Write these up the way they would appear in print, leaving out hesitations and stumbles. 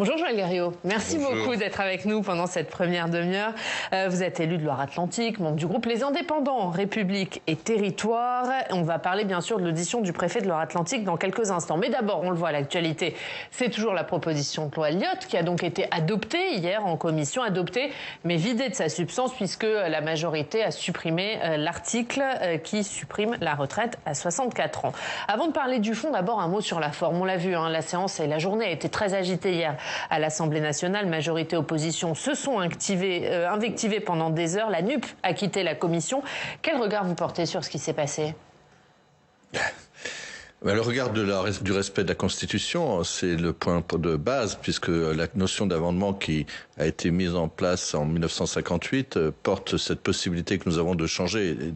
Bonjour Joël Guerriau, merci Bonjour. beaucoup d'être avec nous pendant cette première demi-heure. Vous êtes élu de Loire-Atlantique, membre du groupe Les Indépendants, République et Territoire. On va parler bien sûr de l'audition du préfet de Loire-Atlantique dans quelques instants. Mais d'abord, on le voit à l'actualité, c'est toujours la proposition de loi Lyotte qui a donc été adoptée hier en commission, adoptée mais vidée de sa substance puisque la majorité a supprimé l'article qui supprime la retraite à 64 ans. Avant de parler du fond, d'abord un mot sur la forme. On l'a vu, la séance et la journée a été très agitée hier à l'Assemblée nationale. Majorité opposition se sont invectivés pendant des heures. La NUP a quitté la commission. Quel regard vous portez sur ce qui s'est passé ? Le regard du respect de la Constitution, c'est le point de base, puisque la notion d'amendement qui a été mise en place en 1958 porte cette possibilité que nous avons de changer et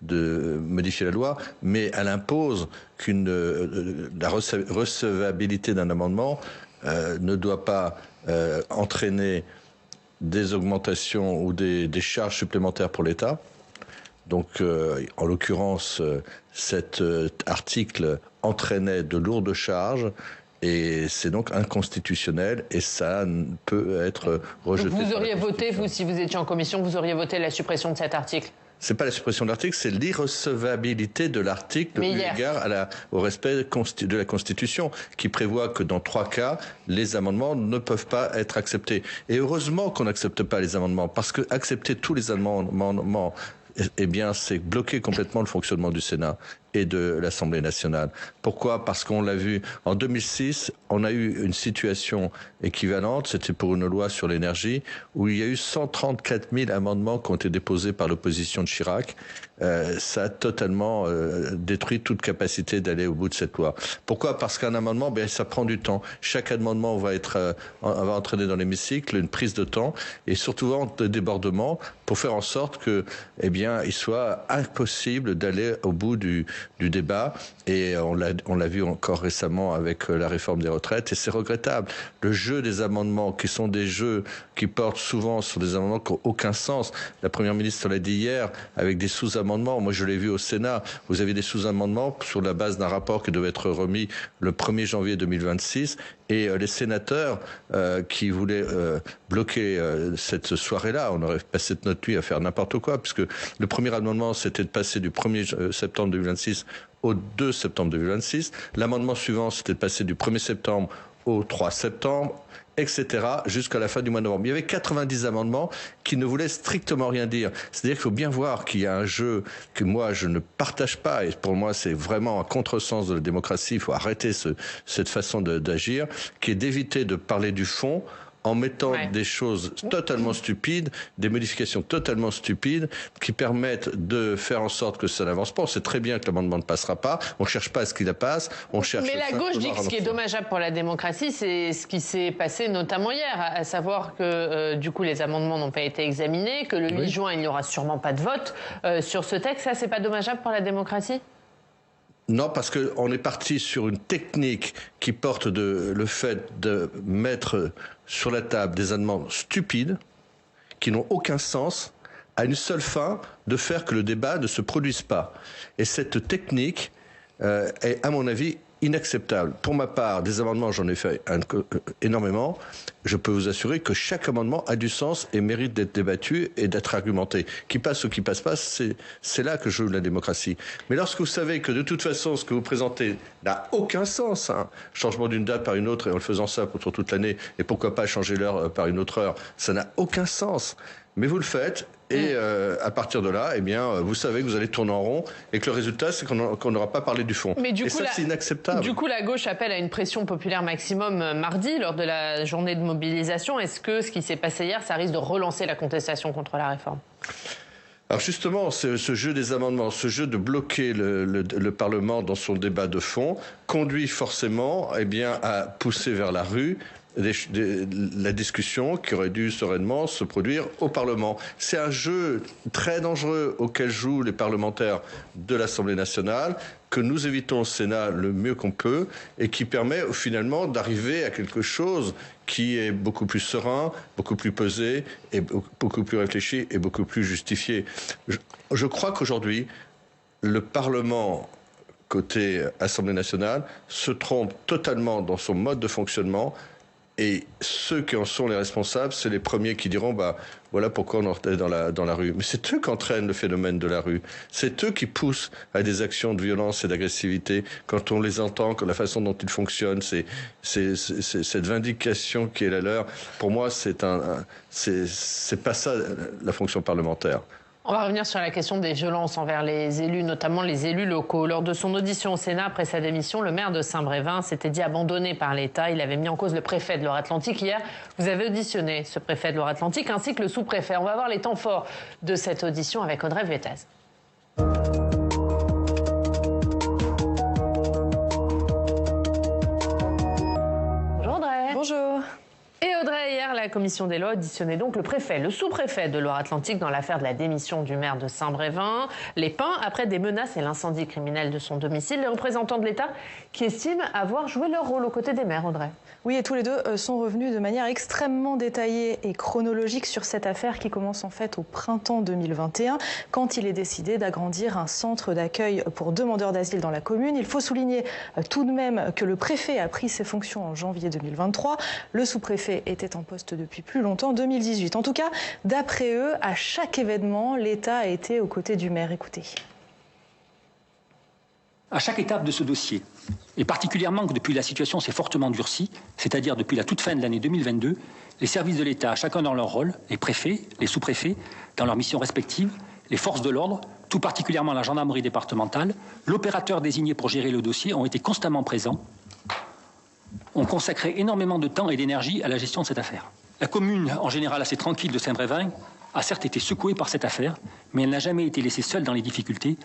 de modifier la loi, mais elle impose la recevabilité d'un amendement ne doit pas entraîner des augmentations ou des charges supplémentaires pour l'État. Donc, en l'occurrence, cet article entraînait de lourdes charges et c'est donc inconstitutionnel et ça peut être rejeté. Donc vous auriez voté, vous, si vous étiez en commission, vous auriez voté la suppression de cet article ? C'est pas la suppression de l'article, c'est l'irrecevabilité de l'article eu égard au respect de la Constitution, qui prévoit que dans 3 cas, les amendements ne peuvent pas être acceptés. Et heureusement qu'on n'accepte pas les amendements, parce que accepter tous les amendements, eh bien, c'est bloquer complètement le fonctionnement du Sénat et de l'Assemblée nationale. Pourquoi ? Parce qu'on l'a vu, en 2006, on a eu une situation équivalente, c'était pour une loi sur l'énergie, où il y a eu 134 000 amendements qui ont été déposés par l'opposition de Chirac. Ça a totalement détruit toute capacité d'aller au bout de cette loi. Pourquoi ? Parce qu'un amendement, ça prend du temps. Chaque amendement va entraîner dans l'hémicycle une prise de temps et surtout de débordement pour faire en sorte que, il soit impossible d'aller au bout du débat. Et on l'a vu encore récemment avec la réforme des retraites et c'est regrettable. Le jeu des amendements qui sont des jeux qui portent souvent sur des amendements qui n'ont aucun sens. La Première ministre l'a dit hier avec des sous-amendements. Moi, je l'ai vu au Sénat. Vous avez des sous-amendements sur la base d'un rapport qui devait être remis le 1er janvier 2026 et les sénateurs qui voulaient bloquer cette soirée-là, on aurait passé notre nuit à faire n'importe quoi puisque le premier amendement, c'était de passer du 1er septembre 2026 au 2 septembre 2026. L'amendement suivant, c'était de passer du 1er septembre au 3 septembre, etc., jusqu'à la fin du mois de novembre. Il y avait 90 amendements qui ne voulaient strictement rien dire. C'est-à-dire qu'il faut bien voir qu'il y a un jeu que moi, je ne partage pas, et pour moi, c'est vraiment un contresens de la démocratie. Il faut arrêter cette façon d'agir, qui est d'éviter de parler du fond, en mettant des choses totalement stupides, des modifications totalement stupides, qui permettent de faire en sorte que ça n'avance pas. On sait très bien que l'amendement ne passera pas. On ne cherche pas à ce qu'il passe. On cherche. Mais la gauche dit que ce qui est dommageable pour la démocratie, c'est ce qui s'est passé notamment hier, à savoir que du coup les amendements n'ont pas été examinés, que le 8 juin il n'y aura sûrement pas de vote sur ce texte. Ça, c'est pas dommageable pour la démocratie ? Non, parce qu'on est parti sur une technique qui porte le fait de mettre sur la table des amendements stupides, qui n'ont aucun sens, à une seule fin, de faire que le débat ne se produise pas. Et cette technique est, à mon avis, inacceptable. Pour ma part, des amendements, j'en ai fait énormément. Je peux vous assurer que chaque amendement a du sens et mérite d'être débattu et d'être argumenté. Qui passe ou qui passe pas, c'est là que joue la démocratie. Mais lorsque vous savez que de toute façon, ce que vous présentez n'a aucun sens, changement d'une date par une autre et en le faisant ça pour toute l'année, et pourquoi pas changer l'heure par une autre heure, ça n'a aucun sens. Mais vous le faites et à partir de là, vous savez que vous allez tourner en rond et que le résultat, c'est qu'on n'aura pas parlé du fond. Mais du coup, c'est inacceptable. Du coup, la gauche appelle à une pression populaire maximum mardi lors de la journée de mobilisation. Est-ce que ce qui s'est passé hier, ça risque de relancer la contestation contre la réforme ? Alors justement, ce jeu des amendements, ce jeu de bloquer le Parlement dans son débat de fond, conduit forcément à pousser vers la rue la discussion qui aurait dû sereinement se produire au Parlement. C'est un jeu très dangereux auquel jouent les parlementaires de l'Assemblée nationale, que nous évitons au Sénat le mieux qu'on peut et qui permet finalement d'arriver à quelque chose qui est beaucoup plus serein, beaucoup plus pesé, et beaucoup plus réfléchi et beaucoup plus justifié. Je crois qu'aujourd'hui, le Parlement, côté Assemblée nationale, se trompe totalement dans son mode de fonctionnement Et ceux qui en sont les responsables, c'est les premiers qui diront voilà pourquoi on est dans la rue. Mais c'est eux qui entraînent le phénomène de la rue. C'est eux qui poussent à des actions de violence et d'agressivité. Quand on les entend, la façon dont ils fonctionnent, c'est cette vindication qui est la leur. Pour moi, c'est pas ça la fonction parlementaire. On va revenir sur la question des violences envers les élus, notamment les élus locaux. Lors de son audition au Sénat après sa démission, le maire de Saint-Brévin s'était dit abandonné par l'État. Il avait mis en cause le préfet de Loire-Atlantique. Hier, vous avez auditionné ce préfet de Loire-Atlantique ainsi que le sous-préfet. On va voir les temps forts de cette audition avec Audrey Vuettez. Bonjour Audrey. Bonjour. Et Audrey, hier, la commission des lois auditionnait donc le préfet, le sous-préfet de Loire-Atlantique dans l'affaire de la démission du maire de Saint-Brévin. Les Pins, après des menaces et l'incendie criminel de son domicile, les représentants de l'État qui estiment avoir joué leur rôle aux côtés des maires, Audrey. Oui, et tous les deux sont revenus de manière extrêmement détaillée et chronologique sur cette affaire qui commence en fait au printemps 2021, quand il est décidé d'agrandir un centre d'accueil pour demandeurs d'asile dans la commune. Il faut souligner tout de même que le préfet a pris ses fonctions en janvier 2023. Le sous-préfet était en poste depuis plus longtemps, 2018. En tout cas, d'après eux, à chaque événement, l'État a été aux côtés du maire. Écoutez. À chaque étape de ce dossier, et particulièrement que depuis la situation s'est fortement durcie, c'est-à-dire depuis la toute fin de l'année 2022, les services de l'État, chacun dans leur rôle, les préfets, les sous-préfets, dans leurs missions respectives, les forces de l'ordre, tout particulièrement la gendarmerie départementale, l'opérateur désigné pour gérer le dossier ont été constamment présents, ont consacré énormément de temps et d'énergie à la gestion de cette affaire. La commune, en général assez tranquille de Saint-Brévin, a certes été secouée par cette affaire, mais elle n'a jamais été laissée seule dans les difficultés.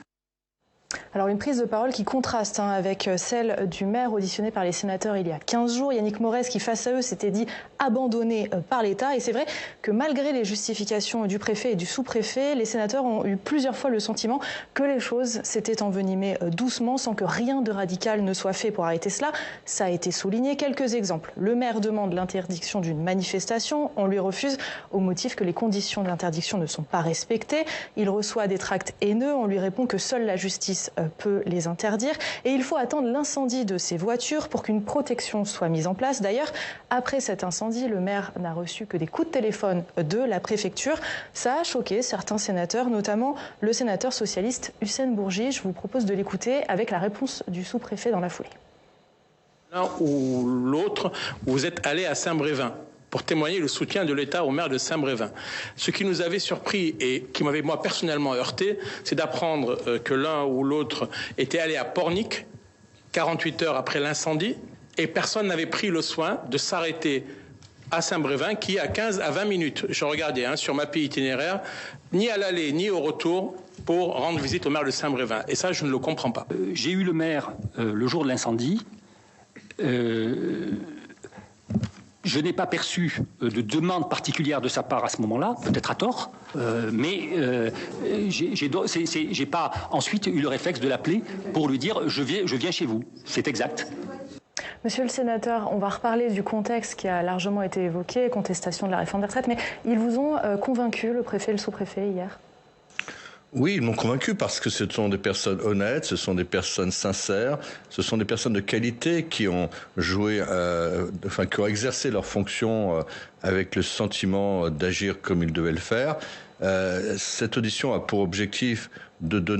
Alors une prise de parole qui contraste avec celle du maire auditionné par les sénateurs il y a 15 jours. Yannick Morez qui face à eux s'était dit abandonné par l'État. Et c'est vrai que malgré les justifications du préfet et du sous-préfet, les sénateurs ont eu plusieurs fois le sentiment que les choses s'étaient envenimées doucement sans que rien de radical ne soit fait pour arrêter cela. Ça a été souligné. Quelques exemples. Le maire demande l'interdiction d'une manifestation. On lui refuse au motif que les conditions de l'interdiction ne sont pas respectées. Il reçoit des tracts haineux. On lui répond que seule la justice peut les interdire et il faut attendre l'incendie de ces voitures pour qu'une protection soit mise en place. D'ailleurs, après cet incendie, le maire n'a reçu que des coups de téléphone de la préfecture. Ça a choqué certains sénateurs, notamment le sénateur socialiste Hussein Bourgi. Je vous propose de l'écouter avec la réponse du sous-préfet dans la foulée. L'un ou l'autre, vous êtes allé à Saint-Brévin pour témoigner le soutien de l'État au maire de Saint-Brévin. Ce qui nous avait surpris et qui m'avait moi personnellement heurté, c'est d'apprendre que l'un ou l'autre était allé à Pornic 48 heures après l'incendie et personne n'avait pris le soin de s'arrêter à Saint-Brévin qui est à 15 à 20 minutes. Je regardais sur ma pile itinéraire, ni à l'aller ni au retour pour rendre visite au maire de Saint-Brévin. Et ça, je ne le comprends pas. J'ai eu le maire le jour de l'incendie. Je n'ai pas perçu de demande particulière de sa part à ce moment-là, peut-être à tort, mais j'ai pas ensuite eu le réflexe de l'appeler pour lui dire je viens chez vous. C'est exact. Monsieur le sénateur, on va reparler du contexte qui a largement été évoqué, contestation de la réforme des retraites, mais ils vous ont convaincu, le préfet et le sous-préfet, hier ? Oui, ils m'ont convaincu parce que ce sont des personnes honnêtes, ce sont des personnes sincères, ce sont des personnes de qualité qui ont joué, qui ont exercé leur fonction avec le sentiment d'agir comme ils devaient le faire. Cette audition a pour objectif de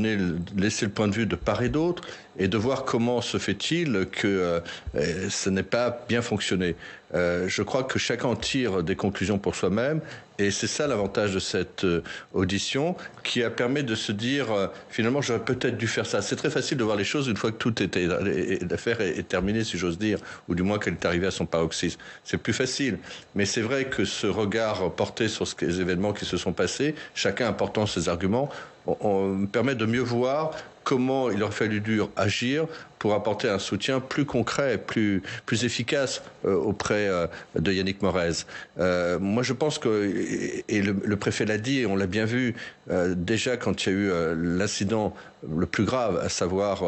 laisser le point de vue de part et d'autre et de voir comment se fait-il que ce n'ait pas bien fonctionné. Je crois que chacun tire des conclusions pour soi-même et c'est ça l'avantage de cette audition qui a permis de se dire finalement j'aurais peut-être dû faire ça. C'est très facile de voir les choses une fois que l'affaire est terminée si j'ose dire, ou du moins qu'elle est arrivée à son paroxysme. C'est plus facile, mais c'est vrai que ce regard porté sur les événements qui se sont passés, chacun apportant ses arguments, on permet de mieux voir comment il aurait fallu agir pour apporter un soutien plus concret, plus efficace auprès de Yannick Morez. Moi, je pense que, et le préfet l'a dit, et on l'a bien vu, déjà quand il y a eu l'incident le plus grave, à savoir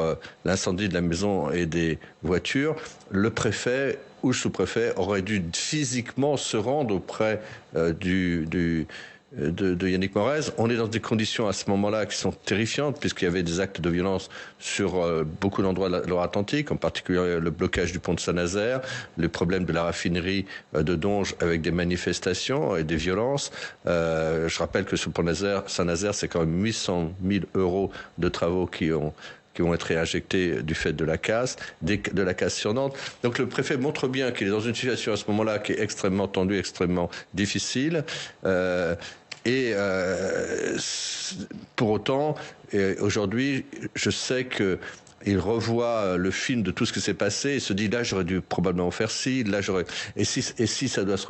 l'incendie de la maison et des voitures, le préfet ou le sous-préfet aurait dû physiquement se rendre auprès de Yannick Morez. On est dans des conditions à ce moment-là qui sont terrifiantes, puisqu'il y avait des actes de violence sur beaucoup d'endroits de la Loire-Atlantique, en particulier le blocage du pont de Saint-Nazaire, le problème de la raffinerie de Donge avec des manifestations et des violences. Je rappelle que ce pont Saint-Nazaire, c'est quand même 800 000 € de travaux qui vont être réinjectés du fait de la casse sur Nantes. Donc le préfet montre bien qu'il est dans une situation à ce moment-là qui est extrêmement tendue, extrêmement difficile. Pour autant, aujourd'hui, je sais que il revoit le film de tout ce qui s'est passé et se dit là j'aurais dû probablement faire ci, là j'aurais et si ça doit se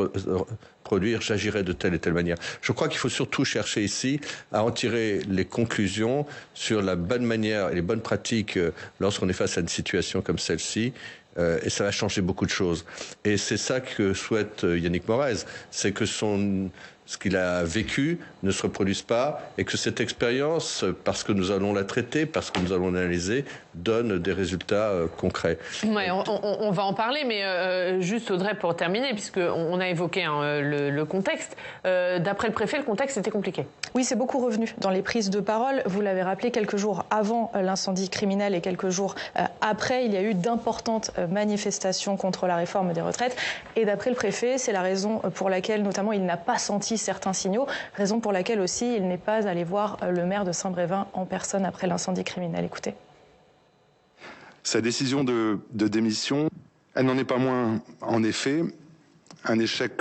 produire, j'agirais de telle et telle manière. Je crois qu'il faut surtout chercher ici à en tirer les conclusions sur la bonne manière et les bonnes pratiques lorsqu'on est face à une situation comme celle-ci. Et ça va changer beaucoup de choses. Et c'est ça que souhaite Yannick Morez, c'est que ce qu'il a vécu ne se reproduise pas et que cette expérience, parce que nous allons la traiter, parce que nous allons l'analyser, donne des résultats concrets. Ouais, on va en parler, mais juste Audrey, pour terminer, puisqu'on a évoqué le contexte, d'après le préfet, le contexte était compliqué. Oui, c'est beaucoup revenu dans les prises de parole. Vous l'avez rappelé, quelques jours avant l'incendie criminel et quelques jours après, il y a eu d'importantes manifestations contre la réforme des retraites. Et d'après le préfet, c'est la raison pour laquelle, notamment, il n'a pas senti certains signaux, raison pour laquelle aussi il n'est pas allé voir le maire de Saint-Brévin en personne après l'incendie criminel. Écoutez. Sa décision de démission, elle n'en est pas moins, en effet, un échec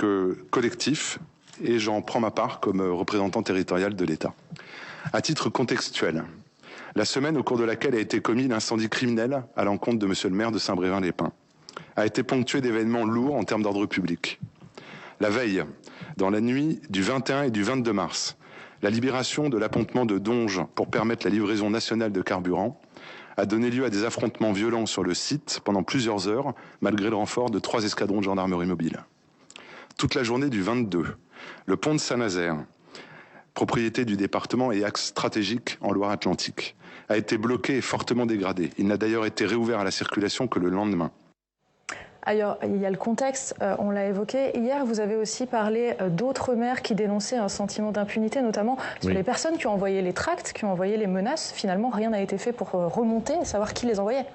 collectif, et j'en prends ma part comme représentant territorial de l'État. À titre contextuel, la semaine au cours de laquelle a été commis l'incendie criminel à l'encontre de monsieur le maire de Saint-Brévin-les-Pins a été ponctuée d'événements lourds en termes d'ordre public. La veille, dans la nuit du 21 et du 22 mars, la libération de l'appontement de Donge pour permettre la livraison nationale de carburant a donné lieu à des affrontements violents sur le site pendant plusieurs heures, malgré le renfort de 3 escadrons de gendarmerie mobile. Toute la journée du 22, le pont de Saint-Nazaire, propriété du département et axe stratégique en Loire-Atlantique, a été bloqué et fortement dégradé. Il n'a d'ailleurs été réouvert à la circulation que le lendemain. Ailleurs, il y a le contexte, on l'a évoqué. Hier, vous avez aussi parlé d'autres maires qui dénonçaient un sentiment d'impunité, notamment sur les personnes qui ont envoyé les tracts, qui ont envoyé les menaces. Finalement, rien n'a été fait pour remonter et savoir qui les envoyait.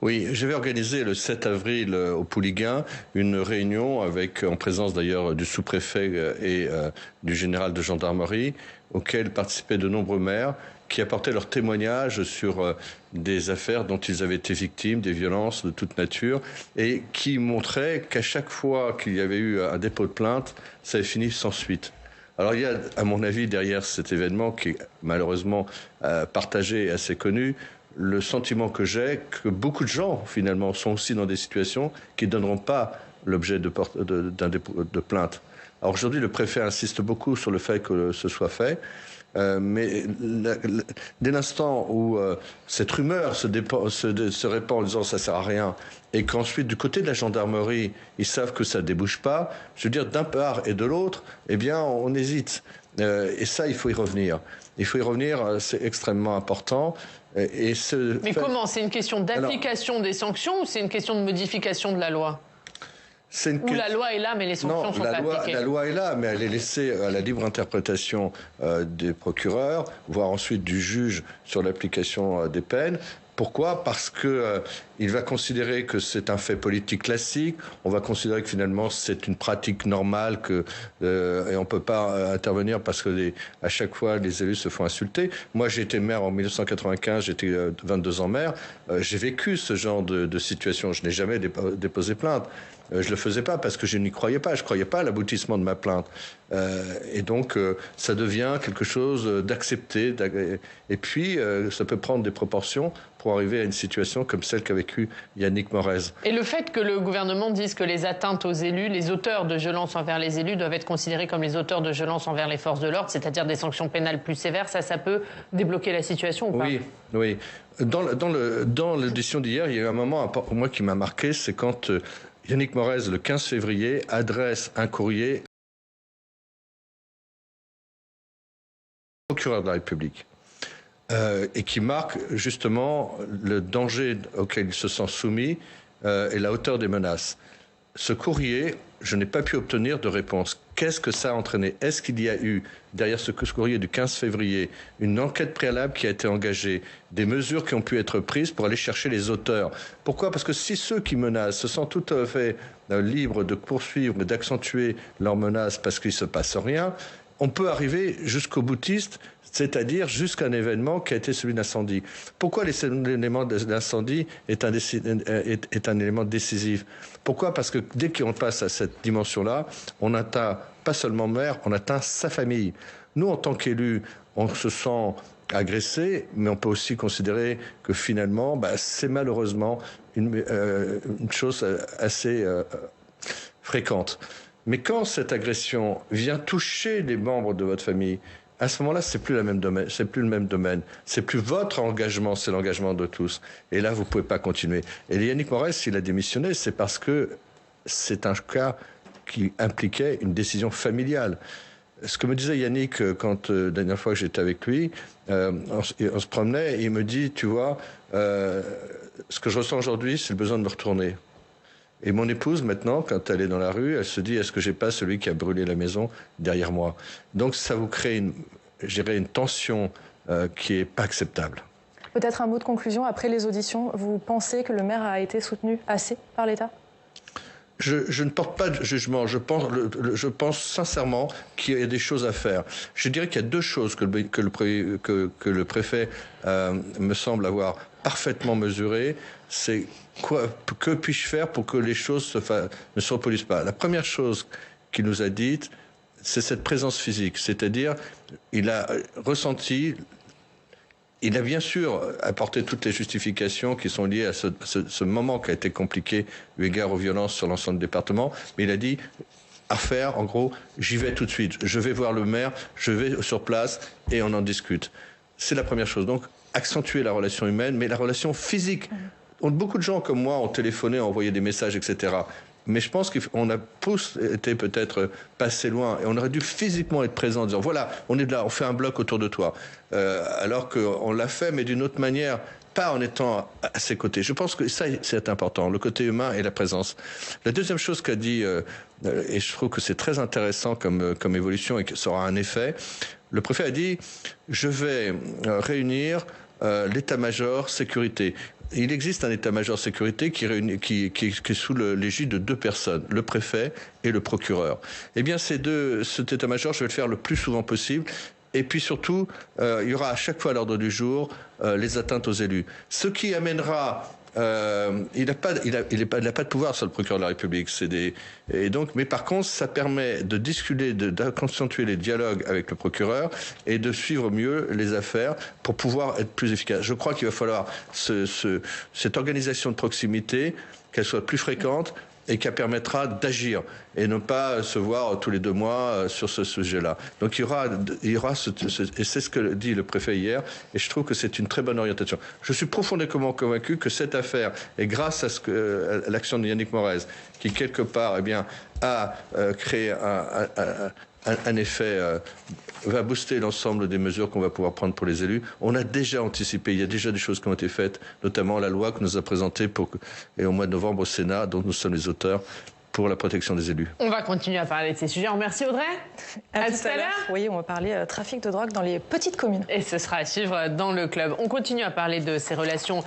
Oui, j'avais organisé le 7 avril au Pouliguen une réunion en présence d'ailleurs du sous-préfet et du général de gendarmerie, auquel participaient de nombreux maires qui apportaient leur témoignage sur des affaires dont ils avaient été victimes, des violences de toute nature, et qui montraient qu'à chaque fois qu'il y avait eu un dépôt de plainte, ça avait fini sans suite. Alors il y a, à mon avis, derrière cet événement, qui est malheureusement partagé et assez connu, le sentiment que j'ai que beaucoup de gens, finalement, sont aussi dans des situations qui ne donneront pas l'objet d'un dépôt de plainte. Alors aujourd'hui, le préfet insiste beaucoup sur le fait que ce soit fait. Mais dès l'instant où cette rumeur se répand en disant ça sert à rien, et qu'ensuite du côté de la gendarmerie ils savent que ça débouche pas, je veux dire d'un part et de l'autre, eh bien on hésite. Et ça il faut y revenir. Il faut y revenir, c'est extrêmement important. Mais comment? C'est une question d'application des sanctions ou c'est une question de modification de la loi? Où la loi est là, mais les sanctions sont pas appliquées. La loi est là, mais elle est laissée à la libre interprétation des procureurs, voire ensuite du juge sur l'application des peines. Pourquoi? Parce que il va considérer que c'est un fait politique classique. On va considérer que finalement c'est une pratique normale et on peut pas intervenir parce que à chaque fois les élus se font insulter. Moi, j'ai été maire en 1995, j'étais 22 ans maire. J'ai vécu ce genre de situation. Je n'ai jamais déposé plainte. Je le faisais pas parce que je n'y croyais pas. Je croyais pas à l'aboutissement de ma plainte. Et donc, ça devient quelque chose d'accepté. Et puis, ça peut prendre des proportions pour arriver à une situation comme celle qu'a vécue Yannick Morez. Et le fait que le gouvernement dise que les atteintes aux élus, les auteurs de violences envers les élus doivent être considérés comme les auteurs de violences envers les forces de l'ordre, c'est-à-dire des sanctions pénales plus sévères, ça peut débloquer la situation ou pas? Oui. Dans l'édition d'hier, il y a eu un moment pour moi qui m'a marqué, c'est quand Yannick Morez, le 15 février, adresse un courrier au procureur de la République et qui marque justement le danger auquel il se sent soumis et la hauteur des menaces. ce courrier, je n'ai pas pu obtenir de réponse. Qu'est-ce que ça a entraîné? Est-ce qu'il y a eu, derrière ce courrier du 15 février, une enquête préalable qui a été engagée, des mesures qui ont pu être prises pour aller chercher les auteurs? Pourquoi? Parce que si ceux qui menacent se sentent tout à fait libres de poursuivre et d'accentuer leurs menaces parce qu'il ne se passe rien, on peut arriver jusqu'au boutiste, c'est-à-dire jusqu'à un événement qui a été celui d'incendie. Pourquoi l'élément d'incendie est un élément décisif? Pourquoi? Parce que dès qu'on passe à cette dimension-là, on atteint pas seulement maire, on atteint sa famille. Nous, en tant qu'élus, on se sent agressé, mais on peut aussi considérer que finalement, c'est malheureusement une chose assez fréquente. Mais quand cette agression vient toucher les membres de votre famille, à ce moment-là, c'est plus le même domaine. C'est plus votre engagement, c'est l'engagement de tous. Et là, vous pouvez pas continuer. Et Yannick Morez, s'il a démissionné, c'est parce que c'est un cas qui impliquait une décision familiale. Ce que me disait Yannick quand la dernière fois que j'étais avec lui, on se promenait et il me dit, tu vois, ce que je ressens aujourd'hui, c'est le besoin de me retourner. Et mon épouse, maintenant, quand elle est dans la rue, elle se dit, est-ce que j'ai pas celui qui a brûlé la maison derrière moi? Donc ça vous crée une tension qui est pas acceptable. Peut-être un mot de conclusion, après les auditions, vous pensez que le maire a été soutenu assez par l'État? Je ne porte pas de jugement. Je pense sincèrement qu'il y a des choses à faire. Je dirais qu'il y a deux choses que le préfet me semble avoir parfaitement mesurées. C'est que puis-je faire pour que les choses ne se reproduisent pas? La première chose qu'il nous a dite, c'est cette présence physique. C'est-à-dire, il a ressenti... Il a bien sûr apporté toutes les justifications qui sont liées à ce moment qui a été compliqué eu égard aux violences sur l'ensemble du département, mais il a dit à faire, en gros, j'y vais tout de suite, je vais voir le maire, je vais sur place et on en discute. C'est la première chose. Donc, accentuer la relation humaine, mais la relation physique. Beaucoup de gens comme moi ont téléphoné, ont envoyé des messages, etc. Mais je pense qu'on a tous été peut-être passé loin et on aurait dû physiquement être présent en disant voilà, on est là, on fait un bloc autour de toi. Alors qu'on l'a fait, mais d'une autre manière, pas en étant à ses côtés. Je pense que ça, c'est important, le côté humain et la présence. La deuxième chose qu'a dit, et je trouve que c'est très intéressant comme évolution et que ça aura un effet, le préfet a dit je vais réunir l'état-major sécurité. Il existe un état-major sécurité qui est sous l'égide de deux personnes, le préfet et le procureur. Eh bien, cet état-major, je vais le faire le plus souvent possible. Et puis surtout, il y aura à chaque fois à l'ordre du jour les atteintes aux élus. Ce qui amènera... il n'a pas de pouvoir sur le procureur de la République. Mais par contre, ça permet de discuter, d'accentuer les dialogues avec le procureur et de suivre mieux les affaires pour pouvoir être plus efficace. Je crois qu'il va falloir cette organisation de proximité, qu'elle soit plus fréquente et qui permettra d'agir et ne pas se voir tous les 2 mois sur ce sujet-là. Donc il y aura et c'est ce que dit le préfet hier, et je trouve que c'est une très bonne orientation. Je suis profondément convaincu que cette affaire, et grâce à l'action de Yannick Morez, qui quelque part a créé un effet, va booster l'ensemble des mesures qu'on va pouvoir prendre pour les élus. On a déjà anticipé, il y a déjà des choses qui ont été faites, notamment la loi que nous a présentée et au mois de novembre au Sénat, dont nous sommes les auteurs, pour la protection des élus. On va continuer à parler de ces sujets. Merci Audrey. À tout à l'heure. Oui, on va parler trafic de drogue dans les petites communes. Et ce sera à suivre dans le club. On continue à parler de ces relations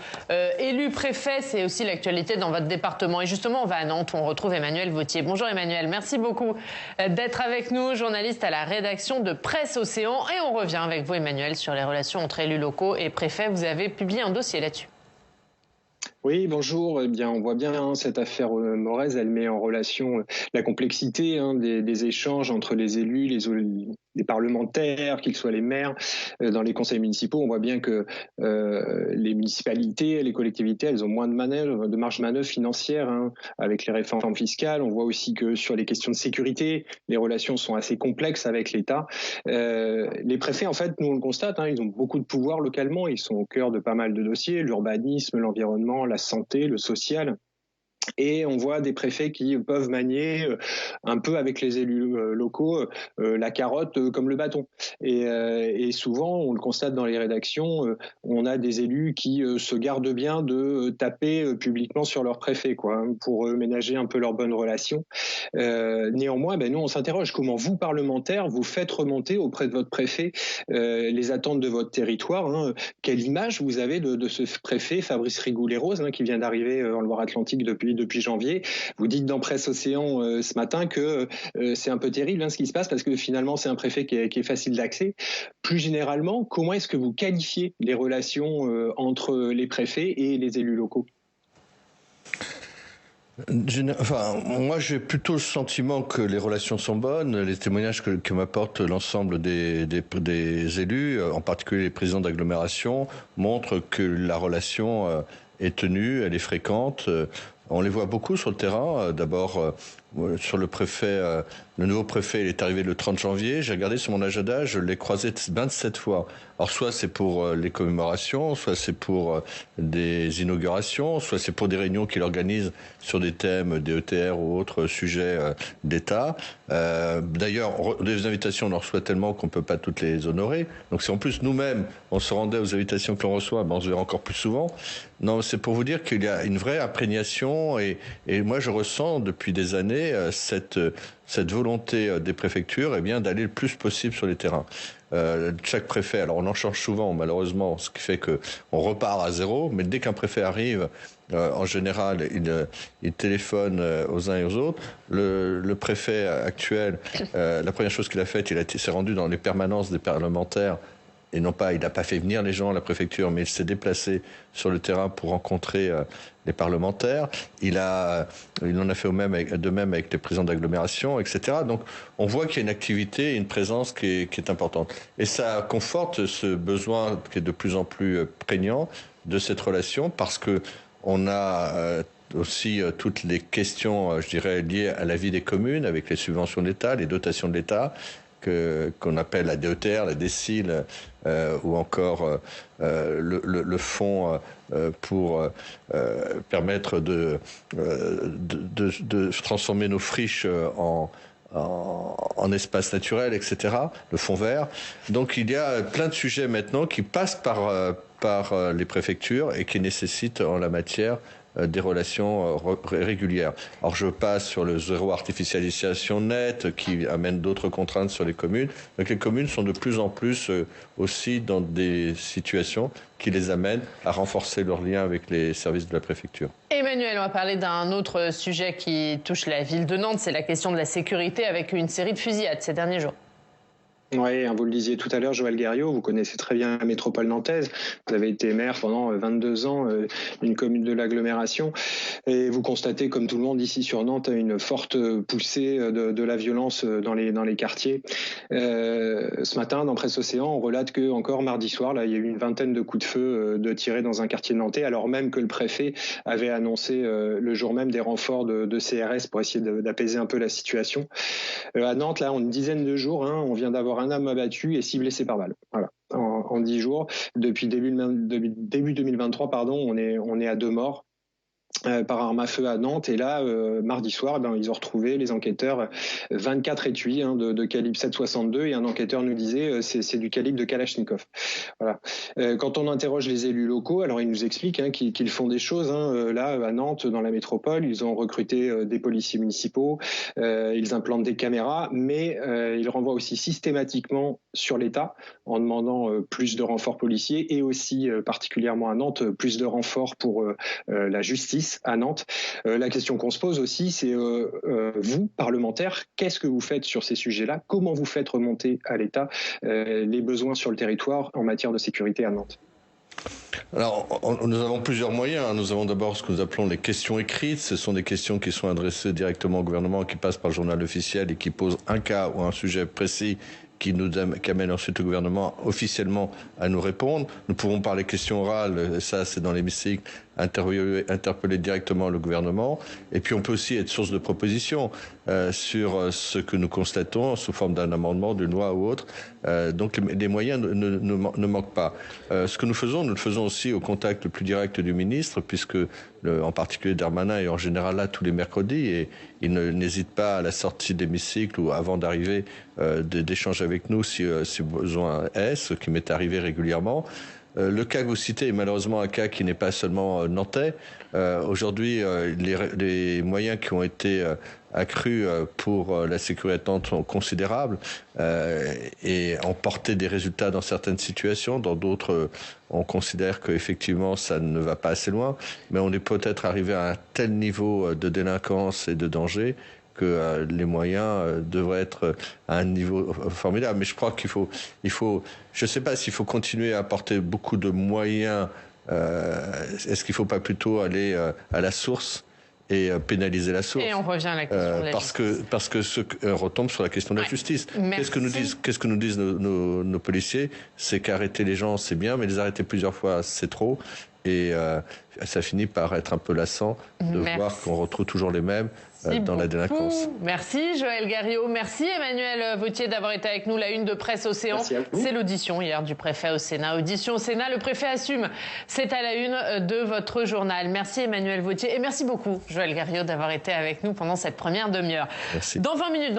élus-préfets. C'est aussi l'actualité dans votre département. Et justement, on va à Nantes où on retrouve Emmanuel Vauthier. Bonjour Emmanuel, merci beaucoup d'être avec nous, journaliste à la rédaction de Presse Océan. Et on revient avec vous Emmanuel sur les relations entre élus locaux et préfets. Vous avez publié un dossier là-dessus. Oui, bonjour. Eh bien, on voit bien cette affaire Morez, elle met en relation la complexité des échanges entre les élus, les parlementaires, qu'ils soient les maires, dans les conseils municipaux. On voit bien que les municipalités, les collectivités, elles ont moins de marge de manœuvre financière avec les réformes fiscales. On voit aussi que sur les questions de sécurité, les relations sont assez complexes avec l'État. Les préfets, en fait, nous on le constate, ils ont beaucoup de pouvoir localement. Ils sont au cœur de pas mal de dossiers, l'urbanisme, l'environnement, la santé, le social. Et on voit des préfets qui peuvent manier un peu avec les élus locaux la carotte comme le bâton. Et souvent, on le constate dans les rédactions, on a des élus qui se gardent bien de taper publiquement sur leur préfet, quoi, hein, pour ménager un peu leurs bonnes relations. Néanmoins, nous, on s'interroge comment vous, parlementaires, vous faites remonter auprès de votre préfet les attentes de votre territoire. Hein. Quelle image vous avez de ce préfet, Fabrice Rigoulet-Rose, hein, qui vient d'arriver en Loire-Atlantique depuis janvier. Vous dites dans Presse Océan ce matin que c'est un peu terrible ce qui se passe parce que finalement c'est un préfet qui est facile d'accès. Plus généralement, comment est-ce que vous qualifiez les relations entre les préfets et les élus locaux ? Moi, j'ai plutôt le sentiment que les relations sont bonnes. Les témoignages que m'apportent l'ensemble des élus, en particulier les présidents d'agglomération, montrent que la relation est tenue, elle est fréquente. On les voit beaucoup sur le terrain. D'abord, sur le préfet, le nouveau préfet, il est arrivé le 30 janvier. J'ai regardé sur mon agenda, je l'ai croisé 27 fois. Alors, soit c'est pour les commémorations, soit c'est pour des inaugurations, soit c'est pour des réunions qu'il organise sur des thèmes DETR ou autres sujets d'État. D'ailleurs, des invitations, on en reçoit tellement qu'on ne peut pas toutes les honorer. Donc, si en plus nous-mêmes, on se rendait aux invitations que l'on reçoit, on se verra encore plus souvent. Non, c'est pour vous dire qu'il y a une vraie imprégnation et moi, je ressens depuis des années cette volonté des préfectures d'aller le plus possible sur les terrains. Chaque préfet, alors on en change souvent malheureusement, ce qui fait qu'on repart à zéro, mais dès qu'un préfet arrive, en général, il téléphone aux uns et aux autres. Le préfet actuel, la première chose qu'il a faite, il s'est rendu dans les permanences des parlementaires. Et non pas, il n'a pas fait venir les gens à la préfecture, mais il s'est déplacé sur le terrain pour rencontrer les parlementaires. Il en a fait de même avec les présidents d'agglomération, etc. Donc, on voit qu'il y a une activité, une présence qui est importante. Et ça conforte ce besoin qui est de plus en plus prégnant de cette relation, parce que on a aussi toutes les questions, je dirais, liées à la vie des communes, avec les subventions de l'État, les dotations de l'État, qu'on appelle la DETR, la DECIL, ou encore le fonds pour permettre de transformer nos friches en espace naturel, etc., le fonds vert. Donc il y a plein de sujets maintenant qui passent par les préfectures et qui nécessitent en la matière des relations régulières. Alors je passe sur le zéro artificialisation nette qui amène d'autres contraintes sur les communes. Donc les communes sont de plus en plus aussi dans des situations qui les amènent à renforcer leurs liens avec les services de la préfecture. Emmanuel, on va parler d'un autre sujet qui touche la ville de Nantes, c'est la question de la sécurité avec une série de fusillades ces derniers jours. Oui, vous le disiez tout à l'heure, Joël Guerriot, vous connaissez très bien la métropole nantaise. Vous avez été maire pendant 22 ans d'une commune de l'agglomération. Et vous constatez, comme tout le monde ici sur Nantes, une forte poussée de la violence dans les quartiers. Ce matin, dans Presse Océan, on relate que encore mardi soir, là, il y a eu une vingtaine de coups de feu de tirés dans un quartier nantais, alors même que le préfet avait annoncé le jour même des renforts de CRS pour essayer d'apaiser un peu la situation. À Nantes, là, en une dizaine de jours, on vient d'avoir un homme abattu et 6 blessés par balle. Voilà. En 10 jours. Depuis début 2023, on est à 2 morts. Par arme à feu à Nantes, et là mardi soir ils ont retrouvé, les enquêteurs, 24 étuis de calibre 7,62 et un enquêteur nous disait c'est du calibre de Kalachnikov. Voilà. Quand on interroge les élus locaux, alors ils nous expliquent qu'ils font des choses là à Nantes, dans la métropole, ils ont recruté des policiers municipaux, ils implantent des caméras, mais ils renvoient aussi systématiquement sur l'État en demandant plus de renforts policiers et aussi particulièrement à Nantes plus de renforts pour la justice à Nantes. La question qu'on se pose aussi, c'est vous, parlementaires, qu'est-ce que vous faites sur ces sujets-là ? Comment vous faites remonter à l'État les besoins sur le territoire en matière de sécurité à Nantes ? Alors, nous avons plusieurs moyens. Nous avons d'abord ce que nous appelons les questions écrites. Ce sont des questions qui sont adressées directement au gouvernement, qui passent par le journal officiel et qui posent un cas ou un sujet précis qui amène ensuite le gouvernement officiellement à nous répondre. Nous pouvons par les questions orales, ça c'est dans l'hémicycle, interpeller directement le gouvernement. Et puis on peut aussi être source de propositions sur ce que nous constatons sous forme d'un amendement, d'une loi ou autre. Donc les moyens ne manquent pas. Ce que nous le faisons aussi au contact le plus direct du ministre, puisque en particulier Darmanin est en général là tous les mercredis et il n'hésite pas à la sortie d'hémicycle ou avant d'arriver d'échanger avec nous si besoin est, ce qui m'est arrivé régulièrement. Le cas que vous citez est malheureusement un cas qui n'est pas seulement nantais. Aujourd'hui, les moyens qui ont été accrus pour la sécurité sont considérables et ont porté des résultats dans certaines situations. Dans d'autres, on considère qu'effectivement, ça ne va pas assez loin. Mais on est peut-être arrivé à un tel niveau de délinquance et de danger que les moyens devraient être à un niveau formidable. Mais je crois qu'il faut je ne sais pas s'il faut continuer à apporter beaucoup de moyens. Est-ce qu'il ne faut pas plutôt aller à la source et pénaliser la source? Et on revient à la question de la justice. Parce que retombe sur la question de la justice. Qu'est-ce que nous disent nos policiers? C'est qu'arrêter les gens, c'est bien, mais les arrêter plusieurs fois, c'est trop. Et ça finit par être un peu lassant de voir qu'on retrouve toujours les mêmes dans la délinquance. Merci Joël Gariod, merci Emmanuel Vauthier d'avoir été avec nous. La une de Presse Océan, c'est l'audition hier du préfet au Sénat. Audition au Sénat, le préfet assume. C'est à la une de votre journal. Merci Emmanuel Vauthier et merci beaucoup Joël Gariod d'avoir été avec nous pendant cette première demi-heure. Merci. Dans 20 minutes,